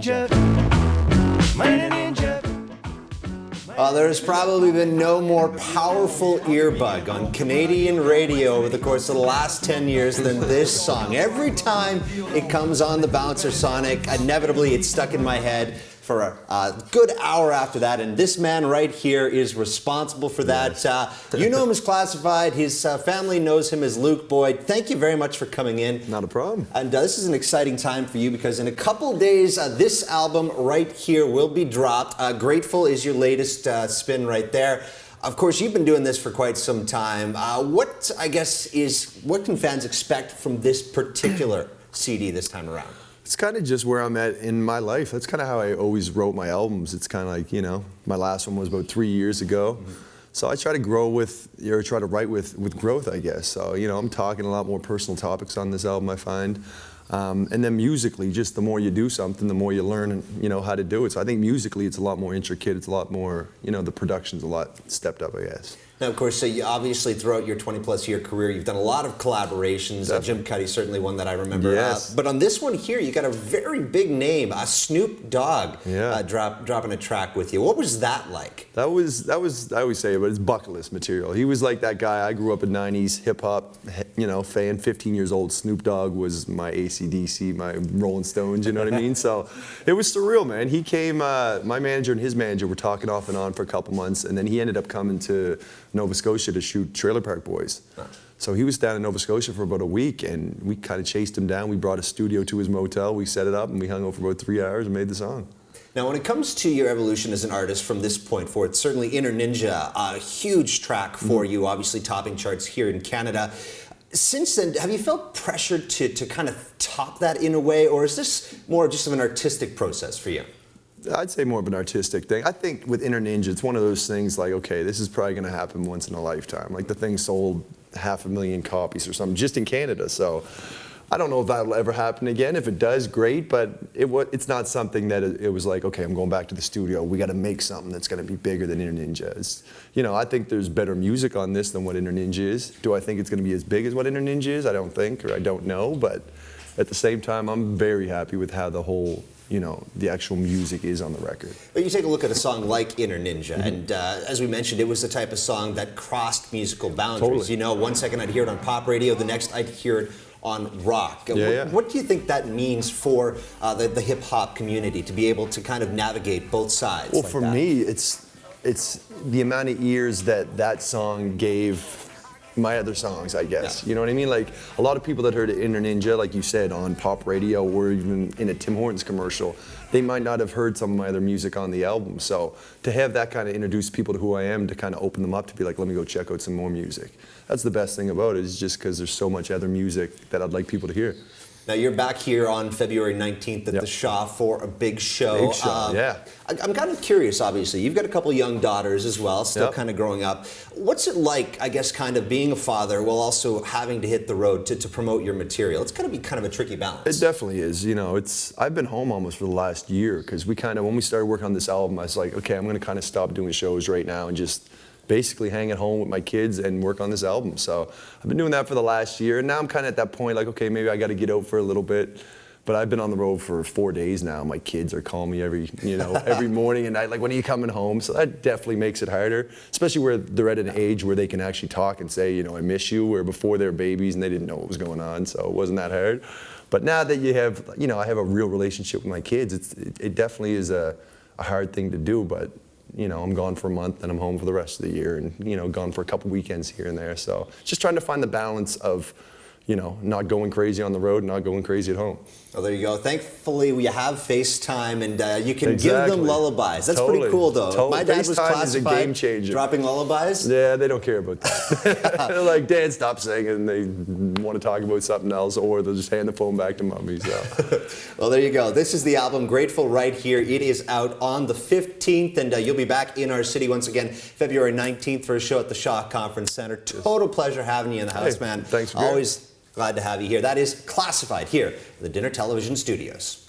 ninja. Minor ninja. There's probably been no more powerful earbug on Canadian radio over the course of the last 10 years than this song. Every time it comes on the Bouncer Sonic, inevitably it's stuck in my head for a good hour after that, and this man right here is responsible for that. You know him as Classified. His family knows him as Luke Boyd. Thank you very much for coming in. Not a problem. And this is an exciting time for you because in a couple days, this album right here will be dropped. Grateful is your latest spin right there. Of course, you've been doing this for quite some time. What can fans expect from this particular CD this time around? It's kind of just where I'm at in my life. That's kind of how I always wrote my albums. It's kind of like, you know, my last one was about 3 years ago. So I try to grow with, or try to write with growth, I guess. So, you know, I'm talking a lot more personal topics on this album, I find. And then musically, just the more you do something, the more you learn, you know, how to do it. So I think musically it's a lot more intricate. It's a lot more, you know, the production's a lot stepped up, I guess. Now, of course, so you obviously throughout your 20-plus year career, you've done a lot of collaborations. Jim Cuddy's certainly one that I remember. Yes. But on this one here, you got a very big name, Snoop Dogg, yeah. dropping a track with you. What was that like? That was I always say it, but it's bucket list material. He was like that guy. I grew up in '90s hip hop, you know, fan. 15 years old. Snoop Dogg was my AC/DC, my Rolling Stones. You know what I mean? So it was surreal, man. He came. My manager and his manager were talking off and on for a couple months, and then he ended up coming to Nova Scotia to shoot Trailer Park Boys. So he was down in Nova Scotia for about a week, and we kind of chased him down. We brought a studio to his motel, we set it up, and we hung out for about 3 hours and made the song. Now, when it comes to your evolution as an artist from this point forward, certainly Inner Ninja, a huge track for you, obviously topping charts here in Canada. Since then, have you felt pressured to kind of top that in a way, or is this more just of an artistic process for you? I'd say more of an artistic thing. I think with Inner Ninja, it's one of those things like, okay, this is probably going to happen once in a lifetime. Like the thing sold 500,000 copies or something just in Canada. So I don't know if that'll ever happen again. If it does, great. But it's not something that it was like, okay, I'm going back to the studio. We got to make something that's going to be bigger than Inner Ninja. You know, I think there's better music on this than what Inner Ninja is. Do I think it's going to be as big as what Inner Ninja is? I don't think, or I don't know. But at the same time, I'm very happy with how the whole, you know, the actual music is on the record. But you take a look at a song like Inner Ninja, and as we mentioned, it was the type of song that crossed musical boundaries. Totally. You know, one second I'd hear it on pop radio, the next I'd hear it on rock. What do you think that means for the hip-hop community to be able to kind of navigate both sides? Well, like for that? me, it's the amount of ears that song gave my other songs, I guess. Yeah. You know what I mean? Like, a lot of people that heard Inner Ninja, like you said, on pop radio or even in a Tim Hortons commercial, they might not have heard some of my other music on the album. So to have that kind of introduce people to who I am, to kind of open them up to be like, let me go check out some more music. That's the best thing about it, is just because there's so much other music that I'd like people to hear. Now, you're back here on February 19th at the Shaw for a big show. Big show, yeah. I'm kind of curious, obviously. You've got a couple young daughters as well, still kind of growing up. What's it like, I guess, kind of being a father while also having to hit the road to promote your material? It's going to be kind of a tricky balance. It definitely is. You know, I've been home almost for the last year, because when we started working on this album, I was like, okay, I'm going to kind of stop doing shows right now and just basically hang at home with my kids and work on this album. So I've been doing that for the last year, and now I'm kind of at that point, like, okay, maybe I got to get out for a little bit. But I've been on the road for 4 days now. My kids are calling me every morning and night, like, when are you coming home? So that definitely makes it harder, especially where they're at an age where they can actually talk and say, you know, I miss you, where before they were babies and they didn't know what was going on, so it wasn't that hard. But now that you have, you know, I have a real relationship with my kids, it definitely is a hard thing to do, but you know, I'm gone for a month and I'm home for the rest of the year, and, you know, gone for a couple weekends here and there. So just trying to find the balance of, you know, not going crazy on the road, not going crazy at home. Well, there you go. Thankfully, we have FaceTime, and you can give them lullabies. That's pretty cool, though. My dad was FaceTime is a Classified, game changer. dropping lullabies. Yeah, they don't care about that. They're like, Dad, stop singing. They want to talk about something else, or they'll just hand the phone back to Mommy. So. Well, there you go. This is the album Grateful right here. It is out on the 15th, and you'll be back in our city once again February 19th for a show at the Shaw Conference Center. Total pleasure having you in the house, man. Thanks for Always glad to have you here. That is Classified here at the Dinner Television Studios.